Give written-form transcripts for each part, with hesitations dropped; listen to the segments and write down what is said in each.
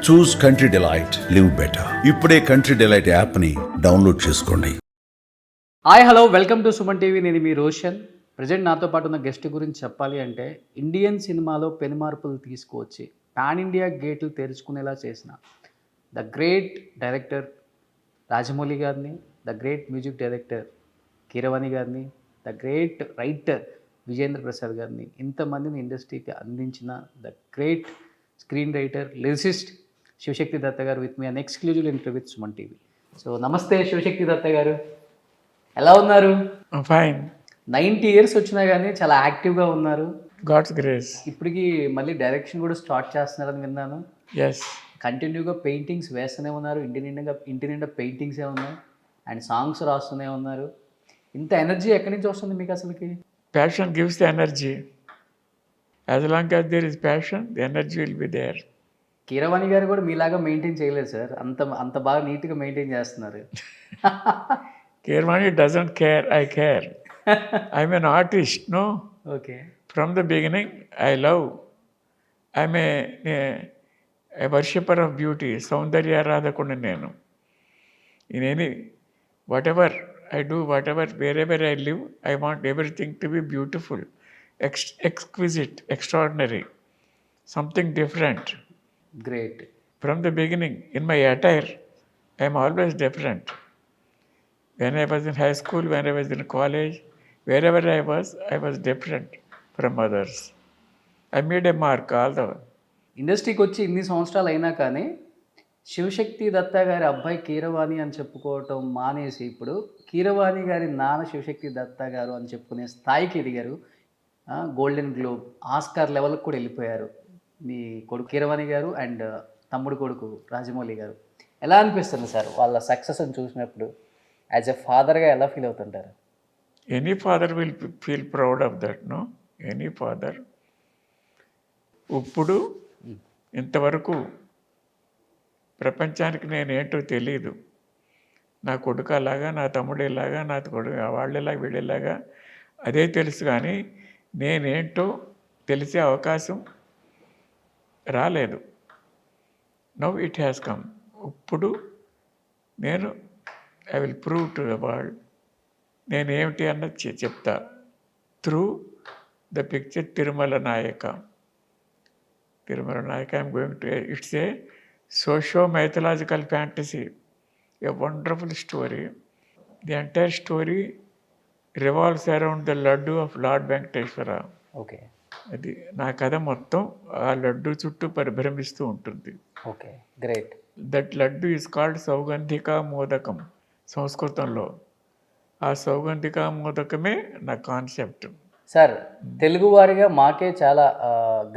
చూస్ country delight, live better. ఇప్పుడే country delight యాప్ని download చేసుకోండి. Hi hello, welcome to Suman TV. నేను మీ రోషన్. ప్రజెంట్ నాతో పాటు ఉన్న గెస్ట్ గురించి చెప్పాలి అంటే, ఇండియన్ సినిమాలో పెను మార్పులు తీసుకువచ్చి పాన్ ఇండియా గేట్లు తెరుచుకునేలా చేసిన ద గ్రేట్ డైరెక్టర్ రాజమౌళి గారిని, the great music director Keeravani గారిని, the great writer Vijayendra Prasad గారిని, ఇంతమందిని ఇండస్ట్రీకి అందించిన the great screen writer lyricist Shivashakti Datta గారు with me an exclusive interview with Suman TV. So నమస్తే శివశక్తి దత్త గారు, ఎలా ఉన్నారు? ఫైన్. 90 ఇయర్స్ వచ్చినా కానీ చాలా యాక్టివ్గా ఉన్నారు. God's grace. ఇప్పటికి మళ్ళీ డైరెక్షన్ కూడా స్టార్ట్ చేస్తున్నారని విన్నాను. ఎస్. కంటిన్యూగా పెయింటింగ్స్ వేస్తూనే ఉన్నారు. ఇంటి నిండా పెయింటింగ్సే ఉన్నాయి అండ్ సాంగ్స్ రాస్తూనే ఉన్నారు. ఇంత ఎనర్జీ ఎక్కడి నుంచి వస్తుంది మీకు అసలుకి? Passion gives the energy. As long as there is passion, the energy will be there. Keeravani garu కూడా మీలాగా మెయింటైన్ చేయలేదు సార్. అంత బాగా నీట్గా మెయింటైన్ చేస్తున్నారు. Kirmani doesn't care, I care. I'm an artist, no? Okay. From the beginning, I love. I'm a worshipper of beauty. Saundarya Radhakunda nenu. In any, whatever I do, wherever I live, I want everything to be beautiful, exquisite, extraordinary, something different. Great. From the beginning, in my attire, I'm always different. When I was in high school, when I was in college, wherever I was different from others. I made a mark all the way. ఇండస్ట్రీకి వచ్చి ఇన్ని సంవత్సరాలు అయినా కానీ శివశక్తి దత్త గారి అబ్బాయి కీరవాణి అని చెప్పుకోవటం మానేసి ఇప్పుడు కీరవాణి గారి నాన్న శివశక్తి దత్త గారు అని చెప్పుకునే స్థాయికి ఎదిగారు. గోల్డెన్ గ్లోబ్, ఆస్కార్ లెవెల్కి కూడా వెళ్ళిపోయారు మీ కొడుకు కీరవాణి గారు అండ్ తమ్ముడు కొడుకు రాజమౌళి గారు. ఎలా అనిపిస్తుంది సార్ వాళ్ళ సక్సెస్ని చూసినప్పుడు? యాజ్ ఎ ఫాదర్గా ఎలా ఫీల్ అవుతుంటారు? Any father will feel proud of that, no? Any father. ఇప్పుడు ఇంతవరకు ప్రపంచానికి నేనేంటో తెలియదు. నా కొడుకు అలాగా, నా తమ్ముడు ఇలాగా, నా కొడుకు వాళ్ళలాగా, వీళ్ళలాగా అదే తెలుసు. కానీ నేనేంటో తెలిసే అవకాశం రాలేదు. Now it has come. ఇప్పుడు నేను I will prove to the world. నేనేమిటి అన్నది చెప్తా through the picture Tirumala Nayaka. I'm going to, it's a socio mythological fantasy, a wonderful story. The entire story revolves around the laddu of lord Venkateswara. Okay. అది నా కథ మొత్తం ఆ లడ్డు చుట్టూ పరిభ్రమిస్తూ ఉంటుంది. Okay, great. That laddu is called Saugandhika Modakam సంస్కృతంలో. ఆ సౌగంధికా మోదకమే నా కాన్సెప్ట్. సార్, తెలుగువారిగా మాకే చాలా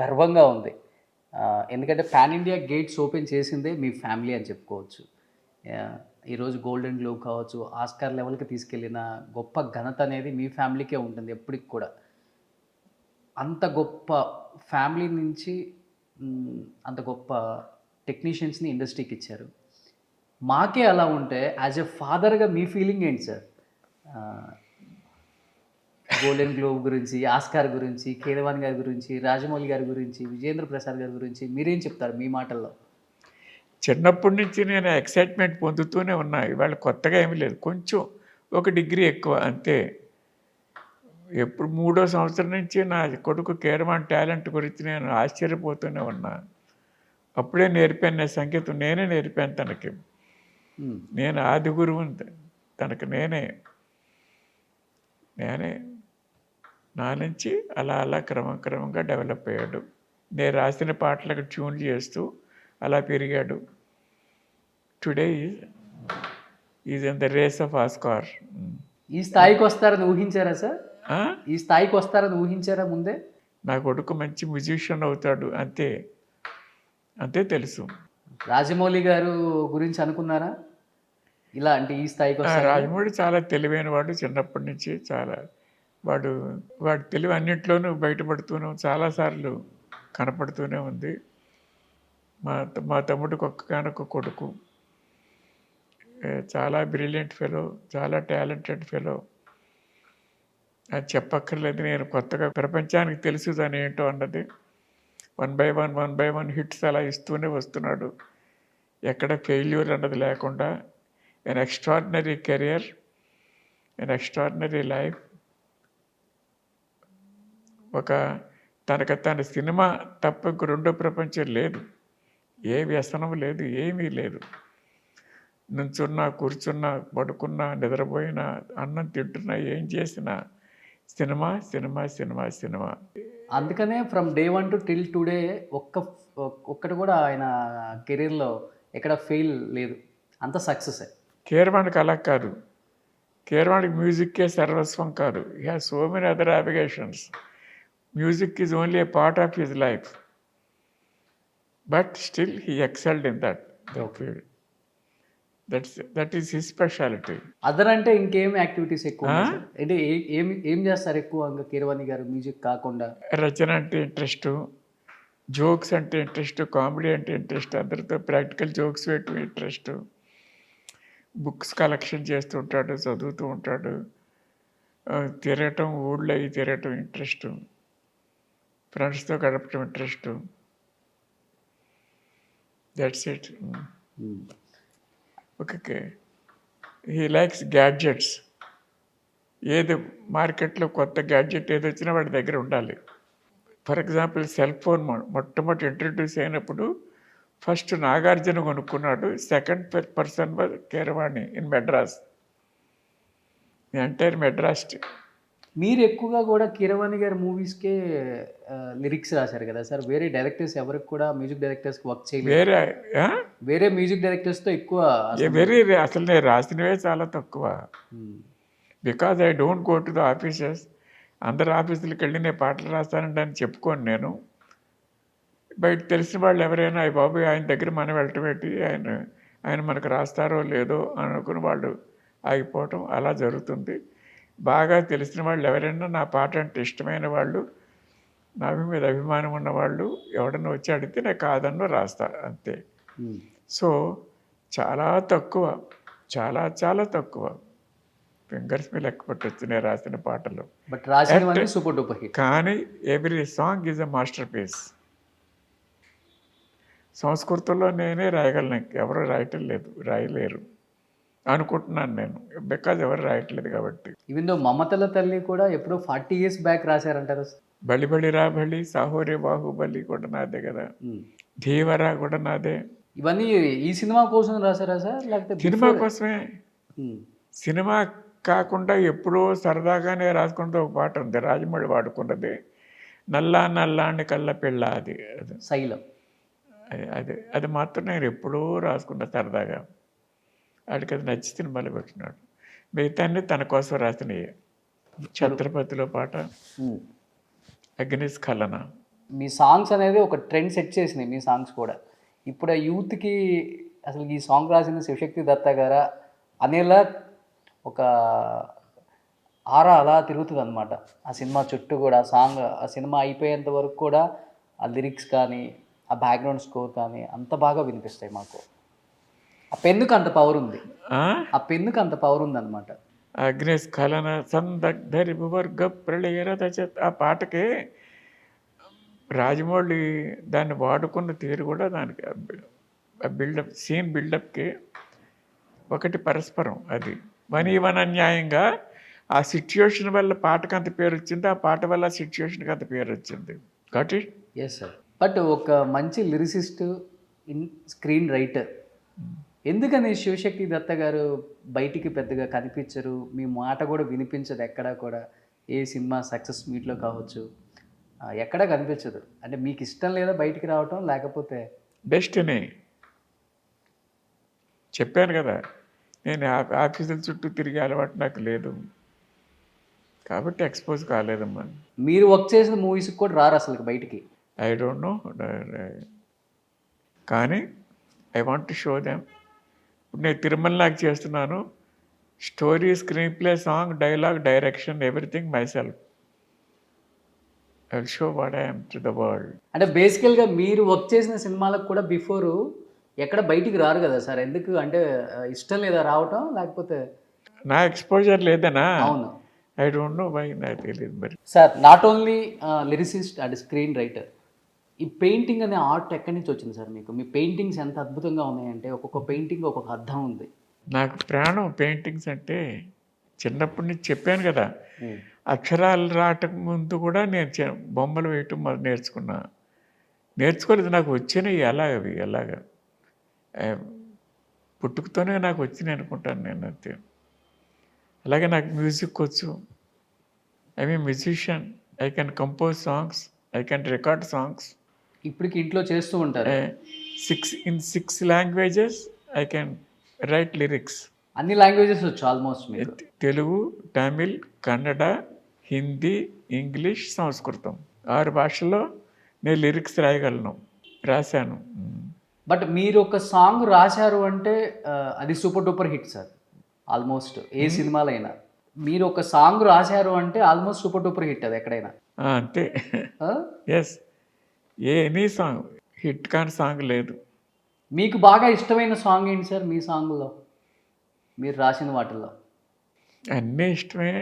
గర్వంగా ఉంది. ఎందుకంటే పాన్ ఇండియా గేట్స్ ఓపెన్ చేసిందే మీ ఫ్యామిలీ అని చెప్పుకోవచ్చు. ఈరోజు గోల్డెన్ గ్లోబ్ కావచ్చు, ఆస్కార్ లెవెల్కి తీసుకెళ్ళిన గొప్ప ఘనత అనేది మీ ఫ్యామిలీకే ఉంటుంది ఎప్పటికి కూడా. అంత గొప్ప ఫ్యామిలీ నుంచి అంత గొప్ప టెక్నీషియన్స్ని ఇండస్ట్రీకి ఇచ్చారు. మాకే అలా ఉంటే యాజ్ ఎ ఫాదర్గా మీ ఫీలింగ్ ఏంటి సార్? గోల్డెన్ గ్లోబ్ గురించి, ఆస్కార్ గురించి, కీరవాణి గారి గురించి, రాజమౌళి గారి గురించి, విజేంద్ర ప్రసాద్ గారి గురించి మీరేం చెప్తారు మీ మాటల్లో? చిన్నప్పటి నుంచి నేను ఎక్సైట్మెంట్ పొందుతూనే ఉన్నా. ఇవాళ కొత్తగా ఏమీ లేదు. కొంచెం ఒక డిగ్రీ ఎక్కువ అంతే. ఎప్పుడు 3వ సంవత్సరం నుంచి నా కొడుకు కీరవాణి టాలెంట్ గురించి నేను ఆశ్చర్యపోతూనే ఉన్నా. అప్పుడే నేర్పాను నా సంగీతం. నేనే నేర్పాను తనకి. నేను ఆది గురువుని తనకు. నేనే నా నుంచి అలా క్రమంగా డెవలప్ అయ్యాడు. నేను రాసిన పాటలకు ట్యూన్ చేస్తూ అలా పెరిగాడు. Today is in the race of Oscar. ఈ స్థాయికి వస్తారని ఊహించారా సార్? ఈ స్థాయికి వస్తారని ఊహించారా ముందే? నా కొడుకు మంచి మ్యూజిషియన్ అవుతాడు అంతే తెలుసు. రాజమౌళి గారు గురించి అనుకున్నారా ఇలా? అంటే ఈ స్థాయికి వస్తారు. రాజమౌళి చాలా తెలివైన వాడు. చిన్నప్పటి నుంచి చాలా వాడు తెలివి అన్నింటిలోనూ బయటపడుతూనే చాలాసార్లు కనపడుతూనే ఉంది. మా తమ్ముడికి ఒక్కగానొక్క కొడుకు. చాలా బ్రిలియంట్ ఫెలో, చాలా టాలెంటెడ్ ఫెలో. అది చెప్పక్కర్లేదు. నేను కొత్తగా ప్రపంచానికి తెలుసు దాని ఏంటో అన్నది. 1 by 1 హిట్స్ అలా ఇస్తూనే వస్తున్నాడు. ఎక్కడ ఫెయిల్యూర్ అన్నది లేకుండా ఎన్ ఎక్స్ట్రాడినరీ కెరియర్, ఎన్ ఎక్స్ట్రాడినరీ లైఫ్. ఒక తన సినిమా తప్ప ఇంక రెండో ప్రపంచం లేదు. ఏ వ్యసనం లేదు, ఏమీ లేదు. నుంచున్నా, కూర్చున్నా, పడుకున్నా, నిద్రపోయినా, అన్నం తింటున్నా, ఏం చేసినా సినిమా సినిమా సినిమా సినిమా. అందుకనే from day 1 to till today ఒక్కటి కూడా ఆయన కెరీర్లో ఎక్కడ ఫెయిల్ లేదు, అంత సక్సెస్. కీరవాణికి అలా కాదు. కీరవాణికి మ్యూజిక్కే సర్వస్వం కాదు. He has so many other applications. Music is only A part of his life, but still he excelled in that field. That is his speciality. Other అంటే ఇంకేం యాక్టివిటీస్ ఎక్కువ ఉన్నాయి సార్? అంటే ఏం చేస్తారు ఎక్కువ ఇంకా కీరవాణి గారు మ్యూజిక్ కాకుండా? రచన అంటే ఇంట్రెస్ట్, జోక్స్ అంటే ఇంట్రెస్ట్, కామెడీ అంటే ఇంట్రెస్ట్, అందరితో ప్రాక్టికల్ జోక్స్ పెట్టు ఇంట్రెస్ట్, బుక్స్ కలెక్షన్ చేస్తూ ఉంటాడు, చదువుతూ ఉంటాడు, తిరగటం, ఊళ్ళో అవి తిరగటం ఇంట్రెస్ట్, ఫ్రెండ్స్తో గడపటం interest. That's it. Okay. He likes gadgets. ఏది మార్కెట్లో కొత్త గ్యాడ్జెట్ ఏది వచ్చినా వాడి దగ్గర ఉండాలి. ఫర్ ఎగ్జాంపుల్ సెల్ ఫోన్ మొట్టమొదటి ఇంట్రడ్యూస్ అయినప్పుడు ఫస్ట్ నాగార్జున కొనుక్కున్నాడు, second person was Keeravani in Madras. The entire Madras. మీరు ఎక్కువగా కూడా కీరవాణి గారి మూవీస్కే లిరిక్స్ రాశారు కదా సార్? వేరే డైరెక్టర్స్ ఎవరికి కూడా మ్యూజిక్ డైరెక్టర్స్కి వర్క్ చేయలేదు? వేరే మ్యూజిక్ డైరెక్టర్స్తో ఎక్కువ అసలు నేను రాసినవే చాలా తక్కువ. Because I don't go to the offices. అందరు ఆఫీసులకు వెళ్ళి నేను పాటలు రాస్తానండి అని చెప్పుకోను నేను. బయట తెలిసిన వాళ్ళు ఎవరైనా అయ్యి బాబు ఆయన దగ్గర మనం వెళ్ళటం పెట్టి ఆయన మనకు రాస్తారో లేదో అని అనుకుని వాళ్ళు ఆగిపోవటం అలా జరుగుతుంది. బాగా తెలిసిన వాళ్ళు ఎవరైనా, నా పాట అంటే ఇష్టమైన వాళ్ళు, నా మీద అభిమానం ఉన్నవాళ్ళు ఎవడన్నా వచ్చి అడిగితే నేను కాదన్నో రాస్తా, అంతే. సో చాలా తక్కువ, చాలా చాలా తక్కువ. ఫింగర్స్ మీద లెక్క పట్టొచ్చు నేను రాసిన పాటలు. బట్ రాసినవన్నీ సూపర్ డూపర్ హిట్. కానీ every song is a masterpiece. సంస్కృతంలో నేనే రాయగలను, ఎవరు రాయటం లేదు, రాయలేరు అనుకుంటున్నాను నేను, బికాజ్ ఎవరు రాయట్లేదు కాబట్టి. ఈవెన్ దో మమతల తల్లి కూడా ఎప్పుడో 40 years బ్యాక్ రాశారంటారు. బలి బలి రా బలి, సాహోరే బాహుబలి కూడా నాదే కదా, ధీవరా కూడా నాదే. ఇవన్నీ ఈ సినిమా కోసం రాశారా సార్, లేకపోతే సినిమా కోసమే? సినిమా కాకుండా ఎప్పుడో సరదాగానే రాసుకుంటే ఒక పాట ఉంది, రాజమౌళి వాడుకున్నది, నల్లా నల్లాండి కళ్ళ పిల్ల. అది శైలం. అది మాత్రం నేను ఎప్పుడో రాసుకున్న సరదాగా. వాడికి అది నచ్చి సినిమాలు పెట్టినాడు. మిగతాన్ని తన కోసం రాసినవి. ఛత్రపతిలో పాట, అగ్నిస్ఖలన. మీ సాంగ్స్ అనేది ఒక ట్రెండ్ సెట్ చేసినాయి మీ సాంగ్స్ కూడా. ఇప్పుడు ఆ యూత్కి అసలు ఈ సాంగ్ రాసిన శివశక్తి దత్తా గారా అనేలా ఒక ఆరా అలా తిరుగుతుంది అనమాట ఆ సినిమా చుట్టూ కూడా. ఆ సినిమా అయిపోయేంత వరకు కూడా ఆ లిరిక్స్ కానీ, ఆ బ్యాక్గ్రౌండ్ స్కోర్ కానీ అంత బాగా వినిపిస్తాయి మాకు. ఆ పెన్నుకు అంత పవర్ ఉంది, ఆ పెన్నుకు అంత పవర్ ఉంది అనమాట. అగ్నిస్ఖలన సందగ్ధరి వర్గ ప్రళయరథ. ఆ పాటకి రాజమౌళి దాన్ని వాడుకున్న తీరు కూడా దానికి బిల్డప్, సీన్ బిల్డప్కి ఒకటి పరస్పరం. అది వనీవనన్యాయంగా ఆ సిచ్యుయేషన్ వల్ల పాటకు అంత పేరు వచ్చింది, ఆ పాట వల్ల ఆ సిచ్యుయేషన్కి అంత పేరు వచ్చింది. కాబట్టి ఎస్ సార్. బట్ ఒక మంచి లిరిసిస్ట్, స్క్రీన్ రైటర్, ఎందుకని శివశక్తి దత్త గారు బయటికి పెద్దగా కనిపించరు? మీ మాట కూడా వినిపించదు ఎక్కడా కూడా. ఏ సినిమా సక్సెస్ మీట్లో కావచ్చు, ఎక్కడా కనిపించదు. అంటే మీకు ఇష్టం లేదా బయటికి రావటం, లేకపోతే డెస్టినీ? చెప్పాను కదా, నేను ఆఫీసుల చుట్టూ తిరిగే అలవాటు నాకు లేదు కాబట్టి ఎక్స్పోజ్ కాలేదమ్మా. మీరు వర్క్ చేసిన మూవీస్కి కూడా రారు అసలు బయటికి? ఐ డోంట్ నో, కానీ I want to show them. ఇప్పుడు నేను తిరుమలలాగా చేస్తున్నాను, story, screen play, song, dialogue, direction, everything my self. I will show what I am to the world. అంటే బేసికల్గా మీరు వర్క్ చేసిన సినిమాలకు కూడా బిఫోరు ఎక్కడ బయటికి రారు కదా సార్? ఎందుకు అంటే ఇష్టం లేదా రావటం, లేకపోతే నా ఎక్స్పోజర్ లేదనా? అవును. ఐ డోంట్ నో వై, నాకు తెలియదు మరి. Sir not only lyricist and screen writer, ఈ పెయింటింగ్ అనే ఆర్ట్ ఎక్కడి నుంచి వచ్చింది సార్ మీకు? మీ పెయింటింగ్స్ ఎంత అద్భుతంగా ఉన్నాయంటే ఒక్కొక్క పెయింటింగ్ ఒక్కొక్క అర్థం ఉంది. నాకు ప్రాణం పెయింటింగ్స్ అంటే. చిన్నప్పటి నుంచి చెప్పాను కదా, అక్షరాలు రావటం ముందు కూడా నేను బొమ్మలు వేయటం నేర్చుకున్నా. నేర్చుకోలేదు, నాకు వచ్చినాయి అవి ఎలాగా పుట్టుకతోనే నాకు వచ్చినాయి అనుకుంటాను నేను అంతే. అలాగే నాకు మ్యూజిక్ వచ్చు. I mean musician. I can compose songs, I can record songs. ఇప్పటికి ఇంట్లో చేస్తూ ఉంటారు. 6 languages I can write lyrics. అన్ని లాంగ్వేజెస్ వచ్చు ఆల్మోస్ట్ మీకు? తెలుగు, తమిళ్, కన్నడ, హిందీ, ఇంగ్లీష్, సంస్కృతం 6 భాషల్లో నేను లిరిక్స్ రాశాను. బట్ మీరు ఒక సాంగ్ రాశారు అంటే అది super duper hit sir. Almost ఏ సినిమాలో అయినా మీరు ఒక సాంగ్ రాశారు అంటే ఆల్మోస్ట్ సూపర్ డూపర్ హిట్ అది ఎక్కడైనా. అంతే. ఎస్, ఎనీ సాంగ్ హిట్ కాని సాంగ్ లేదు. మీకు బాగా ఇష్టమైన సాంగ్ ఏంటి సార్ మీ సాంగ్లో, మీరు రాసిన వాటిల్లో? అన్నీ ఇష్టమే.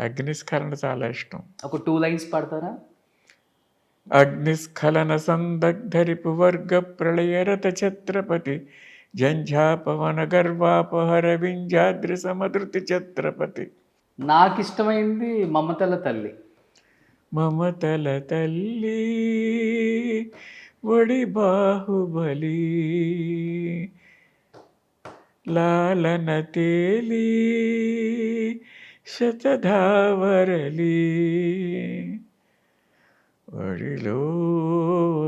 అగ్నిస్ఖలన చాలా ఇష్టం. ఒక 2 లైన్స్ పాడతారా? అగ్నిస్ఖలన సందగ్ధరిపు వర్గ ప్రళయరత ఛత్రపతి జంఝాపవన గర్వాపహర వింజాద్రి సమధృతి ఛత్రపతి. నాకు ఇష్టమైంది మమతల తల్లి. మమతల తల్లి ఒడి బాహుబలి లాలన తేలి శతధావరలి ఒడిలో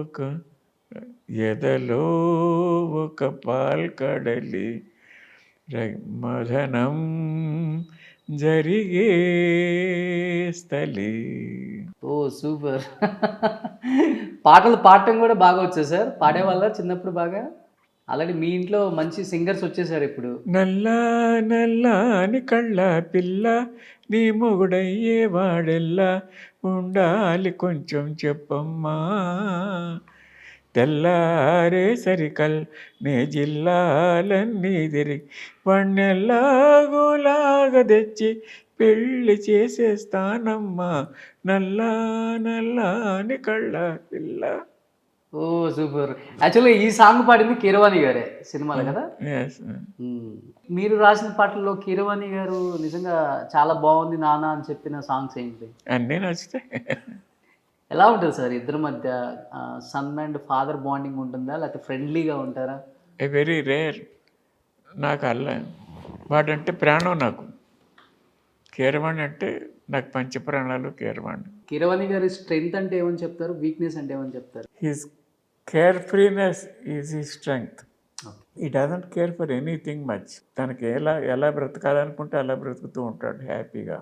ఒక ఎదలో ఒక పాల్కడలి మదనం జరిగే స్థలి. ఓ సూపర్. పాటలు పాడటం కూడా బాగా వచ్చా సార్? పాడేవాళ్ళ చిన్నప్పుడు బాగా? ఆల్రెడీ మీ ఇంట్లో మంచి సింగర్స్ వచ్చేసారు ఇప్పుడు. నల్లా నల్లాని కళ్ళ పిల్ల నీ మొగుడయ్యే వాడెల్లా ఉండాలి కొంచెం చెప్పమ్మా. తెల్లారే సరికల్ నే జిల్లాలన్నీ తిరిగి వన్నెల్లాగోలాగా తెచ్చి పెళ్ళి చేసేస్తానమ్మా. నల్లా నల్లాని కళ్ళ పిల్ల. ఓ సూపర్. యాక్చువల్గా ఈ సాంగ్ పాడింది కీరవాణి గారే సినిమాలో కదా? మీరు రాసిన పాటల్లో కీరవాణి గారు నిజంగా చాలా బాగుంది నాన్న అని చెప్పిన సాంగ్స్ ఏంటి? అన్నీ నచ్చుతాయి. ఎలా ఉంటుంది సార్ ఇద్దరి మధ్య? సన్ అండ్ ఫాదర్ బాండింగ్ ఉంటుందా, లేకపోతే ఫ్రెండ్లీగా ఉంటారా? Very rare. నాకు వాడంటే ప్రాణం. నాకు కీరవాణి అంటే నాకు పంచప్రాణాలు. కీరవాణి గారి స్ట్రెంగ్త్ అంటే ఏమని చెప్తారు, వీక్నెస్ అంటే ఏమని చెప్తారు? His carefreeness is his strength. He doesn't care for anything much. తనకి ఎలా బ్రతకాలనుకుంటే అలా బ్రతుకుతూ ఉంటాడు హ్యాపీగా.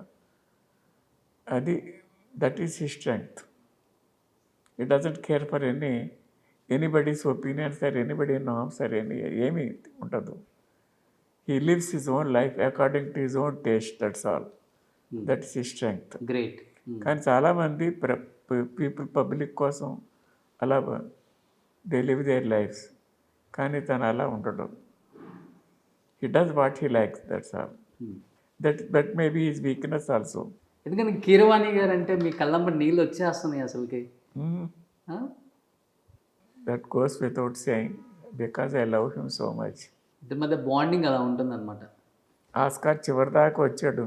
That is his strength. He doesn't care for anybody's opinions or anybody norms or ఏమీ ఉండదు. He lives his own life according to his own taste. That's all. That is his strength. Great. కానీ చాలామంది people public కోసం అలా they live there lifes. కానీ తను అలా ఉండడు. He does what he likes. That's all. That may be his weakness also. ఎందుకంటే కీరవాణి గారు అంటే మీ కళ్ళంబడి నీళ్ళు వచ్చేస్తున్నాయి అసలుకి. That goes without saying because I love him so much. ఇద్దరి మధ్య బాండింగ్ అలా ఉంటుందన్నమాట. ఆస్కార్ చివరిదాకా వచ్చాడు.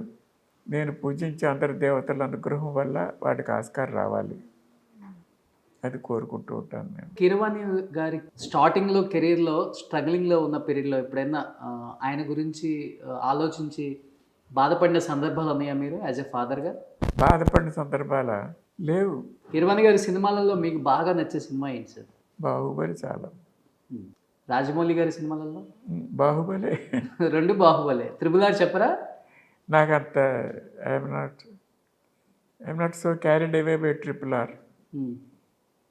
నేను పూజించే అందరి దేవతల అనుగ్రహం వల్ల వాడికి ఆస్కార్ రావాలి, అది కోరుకుంటూ ఉంటాను నేను. కీరవాణి గారి స్టార్టింగ్లో కెరీర్లో స్ట్రగ్లింగ్లో ఉన్న పీరియడ్లో ఎప్పుడైనా ఆయన గురించి ఆలోచించి బాధపడిన సందర్భాలు ఉన్నాయా మీరు యాజ్ ఎ ఫాదర్గా? బాధపడిన సందర్భాల లేవు. కీరవాణి గారి సినిమాలలో మీకు బాగా నచ్చే సినిమా ఏంటి సార్? బాహుబలి. చాలా. రాజమౌళి గారి సినిమాలలో? బాహుబలి. 2 బాహుబలి. RRR చెప్పరా? నాకు అంత I'm not so carried away by RRR.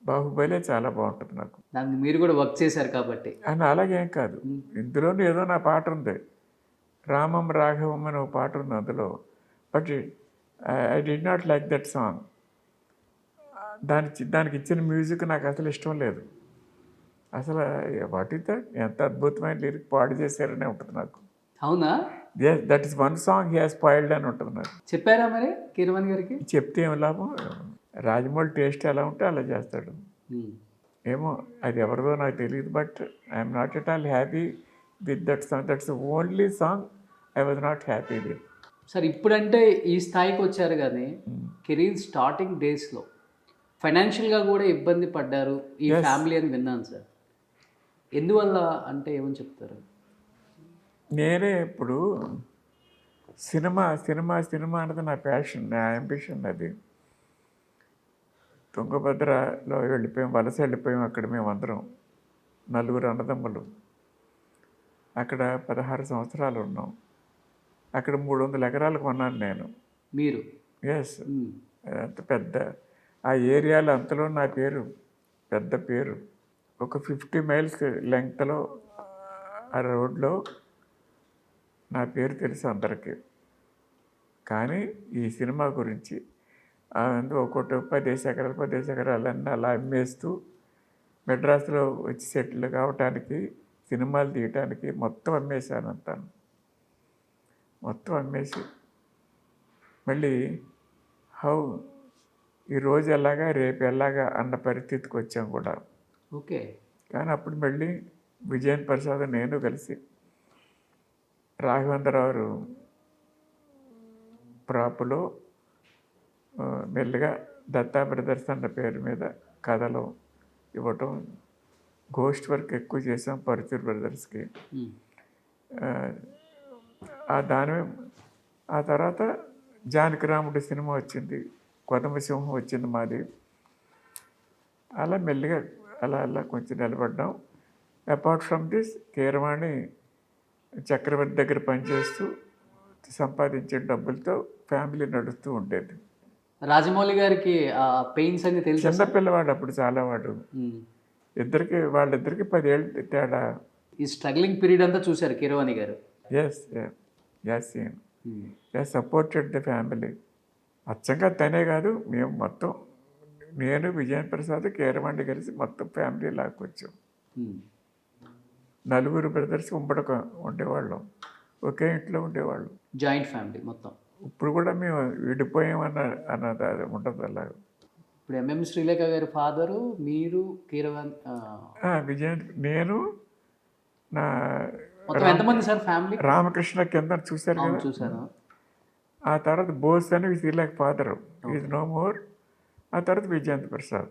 బాహుబలే చాలా బాగుంటుంది నాకు. దానికి మీరు కూడా వర్క్ చేశారు కాబట్టి. అని అలాగేం కాదు. ఇందులోనే ఏదో నా పాట ఉంది, రామం రాఘవం అని ఒక పాట ఉంది అందులో. But I did not like that song. దానికి ఇచ్చిన మ్యూజిక్ నాకు అసలు ఇష్టం లేదు. అసలు వాట్ ఇస్ దట్, ఎంత అద్భుతమైన లిరిక్ పాడు చేశారనే ఉంటుంది నాకు. అవునా? That is one song he has spoiled అని ఉంటుంది నాకు. చెప్పారా మరి కీరవాణి గారికి? చెప్తే ఏం లాభం? రాజమౌళి టేస్ట్ ఎలా ఉంటే అలా చేస్తాడు. ఏమో అది ఎవరిదో నాకు తెలియదు, but I'm not at all happy with that song. That's only song I was not happy with. Sir ఇప్పుడంటే ఈ స్థాయికి వచ్చారు కానీ కెరీర్ స్టార్టింగ్ డేస్లో ఫైనాన్షియల్గా కూడా ఇబ్బంది పడ్డారు ఈ ఫ్యామిలీ అని విన్నాను సార్. ఎందువల్ల అంటే ఏమని చెప్తారు? నేనే ఇప్పుడు సినిమా సినిమా సినిమా అన్నది నా ప్యాషన్, నా అంబిషన్. అది తుంగభద్రలో వెళ్ళిపోయాం, వలస వెళ్ళిపోయాం. అక్కడ మేము అందరం 4 అన్నదమ్ములు. అక్కడ 16 సంవత్సరాలు ఉన్నాం. అక్కడ 300 ఎకరాలు కొన్నాను నేను. మీరు? ఎస్. అంత పెద్ద ఆ ఏరియాలో అంతలో నా పేరు పెద్ద పేరు. ఒక 50 మైల్స్ లెంగ్త్లో ఆ రోడ్లో నా పేరు తెలుసు అందరికీ. కానీ ఈ సినిమా గురించి ఒకటి 10 ఎకరాలు అన్నీ అలా అమ్మేస్తూ మెడ్రాస్లో వచ్చి సెటిల్ కావటానికి, సినిమాలు తీయటానికి మొత్తం అమ్మేశాను అంతాను. మొత్తం అమ్మేసి మళ్ళీ ఈరోజు ఎలాగా రేపు ఎలాగా అన్న పరిస్థితికి వచ్చాం కూడా. ఓకే. కానీ అప్పుడు మళ్ళీ విజయన్ ప్రసాద్ నేను కలిసి రాఘవేంద్రరావు ప్రాపులో మెల్లిగా దత్తా బ్రదర్స్ అన్న పేరు మీద కథలు ఇవ్వటం, గోస్ట్ వర్క్ ఎక్కువ చేసాం పరుచూర్ బ్రదర్స్కి. ఆ తర్వాత జానకిరాముడి సినిమా వచ్చింది, కొదమసింహం వచ్చింది మాది. అలా మెల్లిగా అలా కొంచెం నిలబడ్డాం. అపార్ట్ ఫ్రమ్ దిస్ కీరవాణి చక్రవర్తి దగ్గర పనిచేస్తూ సంపాదించే డబ్బులతో ఫ్యామిలీ నడుస్తూ ఉండేది. రాజమౌళి గారికి పెయిన్స్ అని తెలుసు. చిన్నపిల్లవాడు అప్పుడు, చాలా వాడు. వాళ్ళిద్దరికి 10 ఏళ్ళు తేడా. ఈ స్ట్రగ్లింగ్ పీరియడ్ అంతా చూశారు కీరవాణి గారు. Supported the family. అచ్చంగా తనే కాదు, మేము మొత్తం, నేను విజయన్ ప్రసాద్ కీరవాణి కలిసి మొత్తం ఫ్యామిలీ లాక్కొచ్చాం. 4 బ్రదర్స్ ఉండేవాళ్ళం, ఒకే ఇంట్లో ఉండేవాళ్ళం, జాయింట్ ఫ్యామిలీ మొత్తం. ఇప్పుడు కూడా మేము విడిపోయామన్నది అది ఉండదు అలాగ. ఇప్పుడు ఎంఎం శ్రీలేఖ గారి ఫాదరు, మీరు, కీరవాణి, విజయన్, నేను, నా మొత్తం ఎంతమంది సార్ ఫ్యామిలీ? రామకృష్ణ కింద చూశారు కదా. చూశాను. ఆ తర్వాత బోస్ అని Srilekha father, is no more. ఆ తర్వాత విజయేంద్ర ప్రసాద్.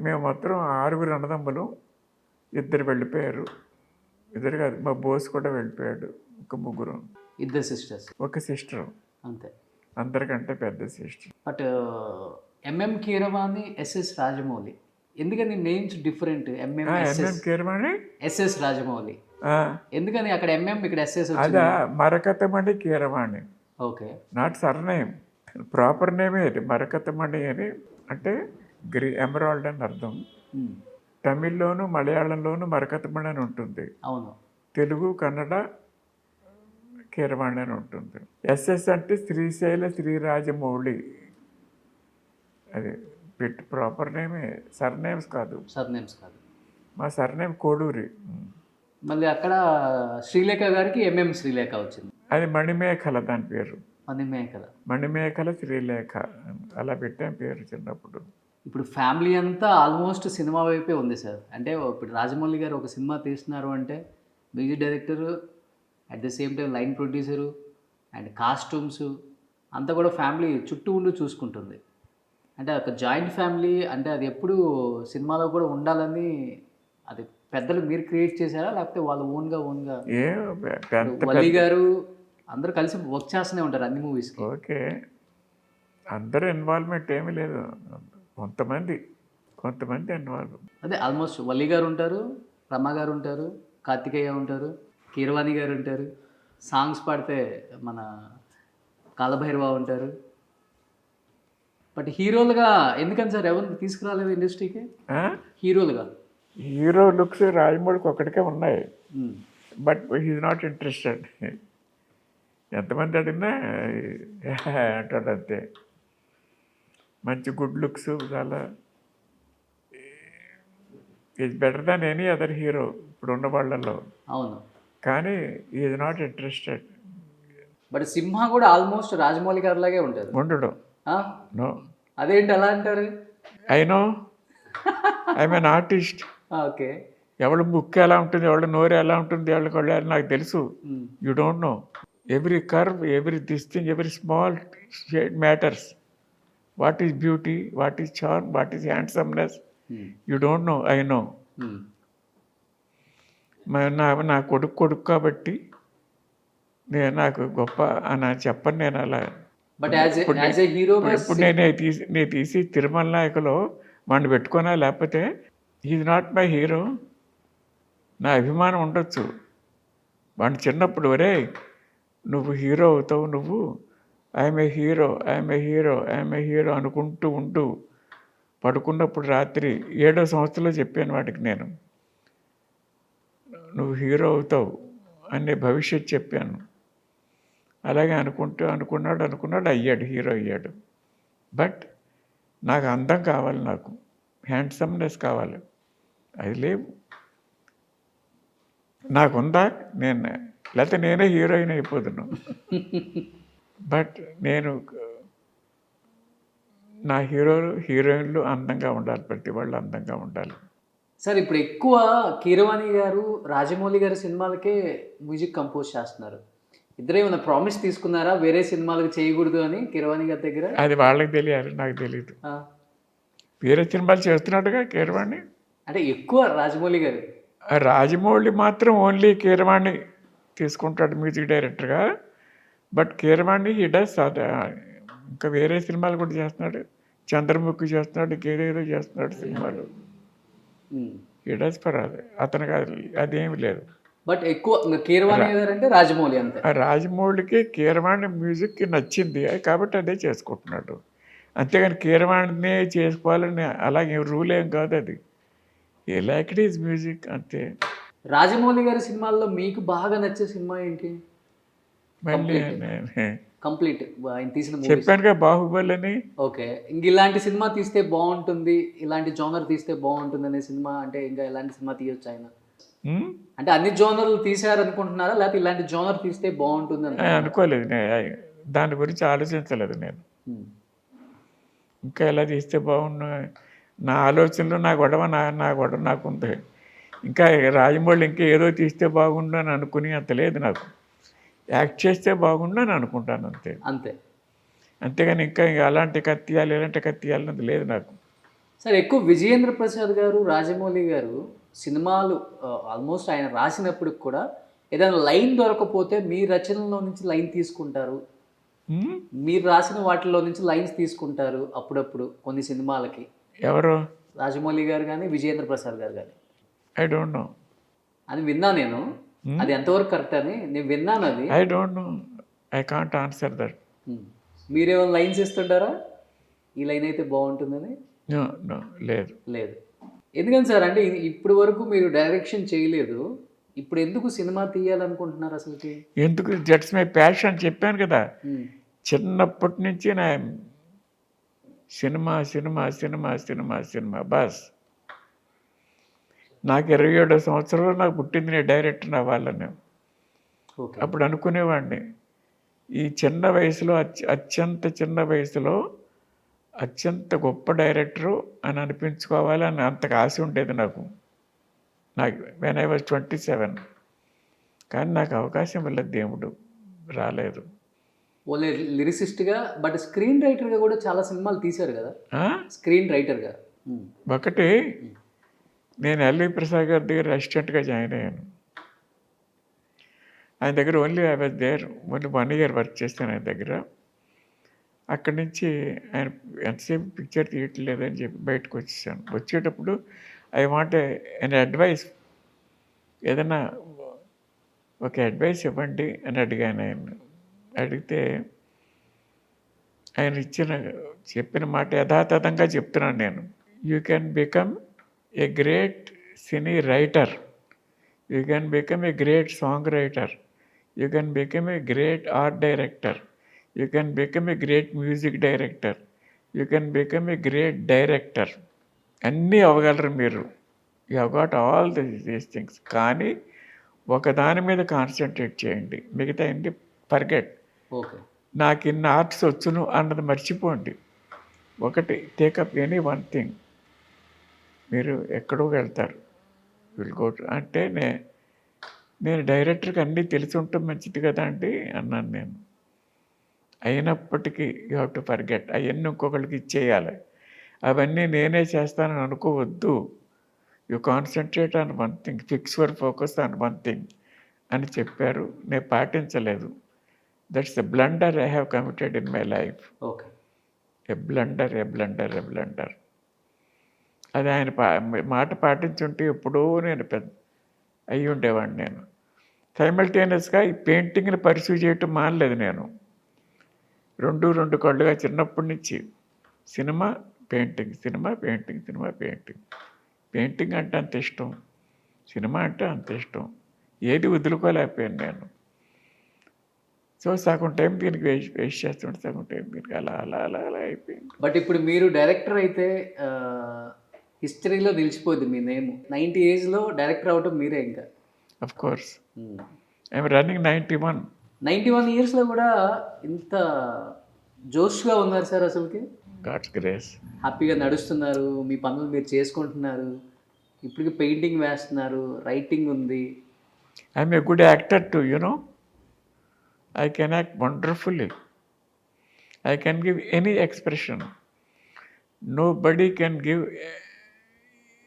మేము మొత్తం 6 అన్నదమ్ములు. 2 వెళ్ళిపోయారు. 2 కాదు, మా బోస్ కూడా వెళ్ళిపోయాడు. ఒక 3. 2 సిస్టర్స్, ఒక సిస్టర్, అంతే. అందరికంటే పెద్ద sister. But MM Keeravani, SS Rajamouli, ఎందుకని names different? MM Keeravani, SS Rajamouli, ఎందుకని అక్కడ ఎంఎం ఇక్కడ ఎస్ఎస్? అదా Marakatamani Keeravani. Okay. Not surname, proper నేమే అది. మరకతమణి అని అంటే ఎమరాల్డ్ అని అర్థం. తమిళ్లోను మలయాళంలోను మరకతమణి అని ఉంటుంది. అవును. తెలుగు, కన్నడ కీరవాణి అని ఉంటుంది. ఎస్ఎస్ అంటే శ్రీశైల శ్రీరాజమౌళి. అది ప్రాపర్ నేమే, సర్నేమ్స్ కాదు. సర్నేమ్స్ కాదు. మా సర్నేమ్ కోడూరి. మళ్ళీ అక్కడ శ్రీలేఖ గారికి ఎంఎం శ్రీలేఖ వచ్చింది. అది మణిమేఖల, దాని పేరు మణిమేఖల శ్రీలేఖ, అలా పెట్టాం పేరు చిన్నప్పుడు. ఇప్పుడు ఫ్యామిలీ అంతా ఆల్మోస్ట్ సినిమా వైపే ఉంది సార్. అంటే ఇప్పుడు రాజమౌళి గారు ఒక సినిమా తీస్తున్నారు అంటే music director, at the same time line producer and costumes అంతా కూడా ఫ్యామిలీ చుట్టూ ఉండి చూసుకుంటుంది. అంటే ఒక జాయింట్ ఫ్యామిలీ అంటే అది ఎప్పుడు సినిమాలో కూడా ఉండాలని అది పెద్దలు మీరు క్రియేట్ చేశారా, లేకపోతే వాళ్ళు ఓన్గా వల్లి గారు అందరూ కలిసి వర్క్ చేస్తూనే ఉంటారు అన్ని మూవీస్కి? ఓకే, అందరూ ఇన్వాల్వ్మెంట్ ఏమీ లేదు, కొంతమంది ఇన్వాల్వ్. అదే ఆల్మోస్ట్ వల్లి గారు ఉంటారు, రమ గారు ఉంటారు, కార్తికేయ ఉంటారు, కీరవాణి గారు ఉంటారు, సాంగ్స్ పాడితే మన కాలభైరవ ఉంటారు. బట్ హీరోలుగా ఎందుకని సార్ ఎవరిని తీసుకురాలేదు ఇండస్ట్రీకి? హీరో లుక్స్ రాజమౌళికి ఒక్కడికే ఉన్నాయి, బట్ హీఈ్ నాట్ ఇంట్రెస్టెడ్. ఎంతమంది అడిగినా అంటాడు అంతే. మంచి గుడ్ లుక్స్, చాలా is better than any other hero ఇప్పుడు ఉన్న వాళ్ళల్లో. అవును, కానీ ఈజ్ నాట్ ఇంట్రెస్టెడ్. బట్ సింహ కూడా ఆల్మోస్ట్ రాజమౌళి గారి లాగే ఉంటుంది. ఉండడు. నో, అదేంటి అలా అంటారు? అయినో ఐఎమ్ అన్ ఆర్టిస్ట్. ఓకే. ఎవడ ముక్కు ఎలా ఉంటుంది, ఎవడ నోరు ఎలా ఉంటుంది, ఎవరి కళ్ళు ఎలా నాకు తెలుసు. You don't know. Every curve, every this thing, every small shade matters. What is beauty, what is charm, what is handsomeness, you don't know, I know. నా కొడుకు కాబట్టి నేను నాకు గొప్ప అని చెప్పను నేను అలా. బట్ యాజ్ ఏ హీరోగా ఇప్పుడు నేను తీసి తిరుమల నాయకులో వాడిని పెట్టుకోనా, లేకపోతే ఈజ్ నాట్ మై హీరో. నా అభిమానం ఉండొచ్చు. వాడిని చిన్నప్పుడు ఒరే నువ్వు హీరో అవుతావు, నువ్వు I'm a hero, I'm a hero, I'm a hero అనుకుంటూ ఉంటూ పడుకున్నప్పుడు రాత్రి 7వ సంవత్సరంలో చెప్పాను వాడికి నేను, నువ్వు హీరో అవుతావు అనే భవిష్యత్తు చెప్పాను. అలాగే అనుకున్నాడు, అయ్యాడు, హీరో అయ్యాడు. బట్ నాకు అందం కావాలి, నాకు హ్యాండ్సమ్నెస్ కావాలి, అది లేవు. నాకుందా, లేకపోతే నేనే హీరోయిన్ అయిపోతున్నాను. బట్ నేను నా హీరోయిన్లు అందంగా ఉండాలి, ప్రతి వాళ్ళు అందంగా ఉండాలి. సార్ ఇప్పుడు ఎక్కువ కీరవాణి గారు రాజమౌళి గారి సినిమాలకే మ్యూజిక్ కంపోజ్ చేస్తున్నారు. ఇద్దరు ఏమైనా ప్రామిస్ తీసుకున్నారా వేరే సినిమాలకు చేయకూడదు అని కీరవాణి గారి దగ్గర? అది వాళ్ళకి తెలియాలి, నాకు తెలియదు. వేరే సినిమాలు చేస్తున్నట్టుగా కీరవాణి అంటే ఎక్కువ రాజమౌళి గారు. రాజమౌళి మాత్రం ఓన్లీ కీరవాణి తీసుకుంటాడు మ్యూజిక్ డైరెక్టర్గా. బట్ కీరవాణి హీ డస్ ఇంకా వేరే సినిమాలు కూడా చేస్తున్నాడు, చంద్రముఖి చేస్తున్నాడు, ఇంకేదేదో చేస్తున్నాడు సినిమాలు. హీ డస్ ఫర్ అతనికి అదేమి లేదు. బట్ ఎక్కువ కీరవాణి గారు అంటే రాజమౌళి అంతే. రాజమౌళికి కీరవాణి మ్యూజిక్ నచ్చింది కాబట్టి అదే చేసుకుంటున్నాడు. అంతేగాని కీరవాణినే చేసుకోవాలని అలాగే రూల్ ఏం కాదు, అది ఏ లైక్ ఇట్ ఈజ్ మ్యూజిక్ అంతే. రాజమౌళి గారి సినిమాల్లో మీకు బాగా నచ్చే సినిమా ఏంటి? మళ్ళీ కంప్లీట్ ఆయన తీసిన చెప్పానుగా, బాహుబలి అని. ఓకే, ఇంక ఇలాంటి సినిమా తీస్తే బాగుంటుంది, ఇలాంటి జోనర్ తీస్తే బాగుంటుంది అనే సినిమా అంటే ఇంకా ఎలాంటి సినిమా తీయొచ్చు ఆయన? అంటే అన్ని జోనర్లు తీసారు అనుకుంటున్నారా, లేకపోతే ఇలాంటి జోనర్ తీస్తే బాగుంటుంది అని అనుకోలేదు, దాని గురించి ఆలోచించలేదు నేను. ఇంకా ఎలా తీస్తే బాగున్నా నా ఆలోచనలో నా గొడవ నాకు ఉంది. ఇంకా రాజమౌళి ఇంకా ఏదో తీస్తే బాగుండు అని అనుకుని అంత లేదు నాకు. యాక్ట్ చేస్తే బాగుండు అని అనుకుంటాను అంతే. అంతేగాని ఇంకా అలాంటి కత్తియాలి ఇలాంటి కత్తియాలి అది లేదు నాకు. సార్ ఎక్కువ విజయేంద్ర ప్రసాద్ గారు రాజమౌళి గారు సినిమాలు ఆల్మోస్ట్ ఆయన రాసినప్పుడు కూడా ఏదైనా లైన్ దొరకపోతే మీ రచనలో నుంచి లైన్ తీసుకుంటారు, మీరు రాసిన వాటిలో నుంచి లైన్స్ తీసుకుంటారు అప్పుడప్పుడు కొన్ని సినిమాలకి. ఎవరు? రాజమౌళి గారు కానీ విజయేంద్ర ప్రసాద్ గారు కానీ. ఐ డోంట్ నో అని విన్నా నేను, అది ఎంతవరకు కరెక్ట్ అని నేను విన్నాను. అది I don't know, I can't answer that. మీరేమైనా లైన్స్ ఇస్తుంటారా ఈ లైన్ అయితే బాగుంటుందని? లేదు. ఎందుకని సార్? అంటే ఇప్పుడు వరకు మీరు డైరెక్షన్ చేయలేదు, ఇప్పుడు ఎందుకు సినిమా తీయాలనుకుంటున్నారు అసలుకి? ఎందుకు? జట్స్ మై ప్యాషన్ చెప్పాను కదా, చిన్నప్పటి నుంచి నా cinema cinema cinema cinema cinema bus. నాకు 27వ సంవత్సరంలో నాకు పుట్టింది, నేను డైరెక్టర్ అవ్వాలని. అప్పుడు అనుకునేవాడిని ఈ చిన్న వయసులో అత్యంత చిన్న వయసులో అత్యంత గొప్ప డైరెక్టరు అని అనిపించుకోవాలని అంతగా ఆశ ఉండేది నాకు వెన్ ఐ వాజ్ 27. కానీ నాకు అవకాశం వల్ల దేవుడు రాలేదు. ఓన్లీ లిరిసిస్ట్గా, బట్ స్క్రీన్ రైటర్గా కూడా చాలా సినిమాలు తీశారు కదా. స్క్రీన్ రైటర్గా ఒకటి నేను ఎల్వి ప్రసాద్ గారి దగ్గర అసిస్టెంట్గా జాయిన్ అయ్యాను. ఆయన దగ్గర only I was there only 1 year work చేస్తాను ఆయన దగ్గర. అక్కడి నుంచి ఆయన ఎంతసేపు పిక్చర్ తీయట్లేదని చెప్పి బయటకు వచ్చేసాను. వచ్చేటప్పుడు ఐ వాంట్ ఎన్ అడ్వైస్, ఏదైనా ఒక అడ్వైస్ ఇవ్వండి అని అడిగాను ఆయన. అడిగితే ఆయన చెప్పిన మాట యథాతథంగా చెప్తున్నాను నేను. You can become a great cine writer, you can become a great song writer, you can become a great art director, you can become a great music director, you can become a great director. అన్నీ అవ్వగలరు మీరు. You have got all these things. కానీ ఒక దాని మీద concentrate చేయండి, మిగతా అన్ని forget. నాకు ఇన్ని ఆర్ట్స్ వచ్చును అన్నది మర్చిపోండి. ఒకటి టేకప్ ఎనీ వన్ థింగ్. మీరు ఎక్కడో వెళ్తారు, విల్ గో అంటే నేను డైరెక్టర్కి అన్నీ తెలిసి ఉంటే మంచిది కదా అండి అన్నాను నేను. అయినప్పటికీ యూ హ్యావ్ టు ఫర్గెట్, అవన్నీ ఇంకొకరికి ఇచ్చేయాలి, అవన్నీ నేనే చేస్తానని అనుకోవద్దు. You concentrate on one thing, fix your focus on one thing అని చెప్పారు. నేను పాటించలేదు. That's a blunder I have committed in my life. Okay. A blunder. అది ఆయన మాట పాటించుంటే ఎప్పుడో నేను పెద్ద అయ్యి ఉండేవాడిని. నేను సైమల్టేనియస్గా ఈ పెయింటింగ్ని పర్సూ చేయటం మానలేదు నేను. రెండు కళ్ళుగా చిన్నప్పటి నుంచి cinema painting, cinema painting, cinema painting. Painting అంటే అంత ఇష్టం, సినిమా అంటే అంత ఇష్టం, ఏది వదులుకోలేకపోయాను నేను. సో సగం టైం దీనికి వేస్ట్ చేస్తుంటే సగం టైం దీనికి అలా అయిపోయింది. బట్ ఇప్పుడు మీరు డైరెక్టర్ అయితే హిస్టరీలో నిలిచిపోద్ది మీ నేమ్. 90 ఏజ్లో డైరెక్టర్ అవటం మీరే ఇంకా. Of course I'm running 91. 91 ఇయర్స్లో కూడా ఇంత జోష్గా ఉన్నారు సార్ అసలుకి. God's grace. హ్యాపీగా నడుస్తున్నారు, మీ పనులు మీరు చేసుకుంటున్నారు, ఇప్పటికి పెయింటింగ్ వేస్తున్నారు, రైటింగ్ ఉంది. I'm a good actor to, you know. I can act wonderfully. I can give any expression. Nobody can give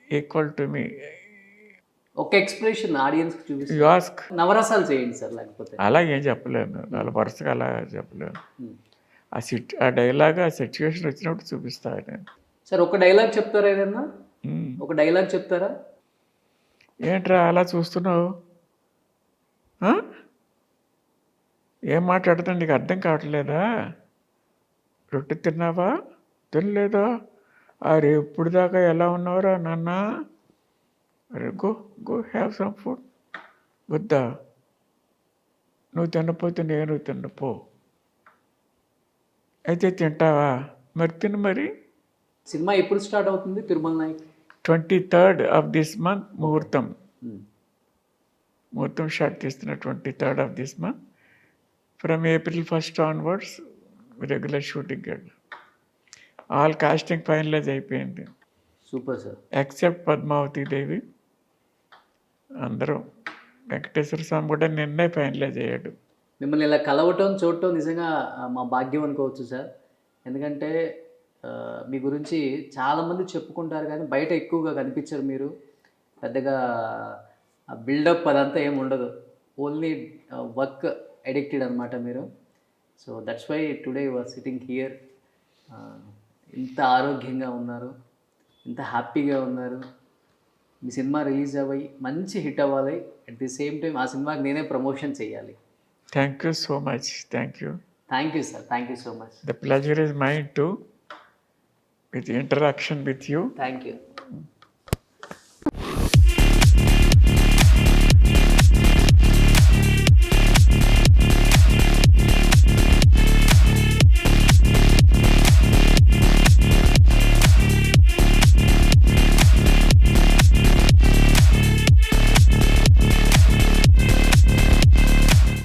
equal to me. ఒక ఎక్స్ప్రెషన్ ఆడియన్స్కి చూపిస్తారు. You ask. నవరసాలు చేయండి సార్, లేకపోతే అలా ఏం చెప్పలేను, అలా వరుసగా అలా చెప్పలేను. ఆ డైలాగ్ ఆ సిచ్యువేషన్ వచ్చినప్పుడు చూపిస్తాను నేను. సార్ ఒక డైలాగ్ చెప్తారా ఏదన్నా? ఒక డైలాగ్ చెప్తారా? ఏంట్రా అలా చూస్తున్నావు, ఏం మాట్లాడుతున్నా, నీకు అర్థం కావట్లేదా? రొట్టె తిన్నావా, తినలేదా? అరే ఇప్పుడు దాకా ఎలా ఉన్నావురా నాన్న? అరే గో హ్యావ్ సమ్ ఫుడ్. వద్దా? నువ్వు తినపోతే నేను తినపో. అయితే తింటావా? మరి తిను మరి. సినిమా ఎప్పుడు స్టార్ట్ అవుతుంది Tirumala Nayak? 23rd of this month ముహూర్తం షాట్ తీస్తున్న 23rd of this month. From April 1st onwards regular shooting. All casting finalize అయిపోయింది. Super sir. Except Padmavati Devi. అందరూ, వెంకటేశ్వర స్వామి కూడా నిన్నే ఫైనలైజ్ అయ్యాడు. మిమ్మల్ని ఇలా కలవటం చూడటం నిజంగా మా భాగ్యం అనుకోవచ్చు సార్. ఎందుకంటే మీ గురించి చాలామంది చెప్పుకుంటారు కానీ బయట ఎక్కువగా కనిపించరు. మీరు పెద్దగా బిల్డప్ అదంతా ఏమి ఉండదు, ఓన్లీ వర్క్ అడిక్టెడ్ అనమాట మీరు. So that's why today you are sitting here. ఇంత ఆరోగ్యంగా ఉన్నారు, ఇంత హ్యాపీగా ఉన్నారు. మీ సినిమా రిలీజ్ అవ్వి మంచి హిట్ అవ్వాలి, అట్ ది సేమ్ టైం ఆ సినిమాకి నేనే ప్రమోషన్ చేయాలి. Thank you so much. Thank you sir. Thank you so much. The pleasure is mind to with interaction with you. Thank you.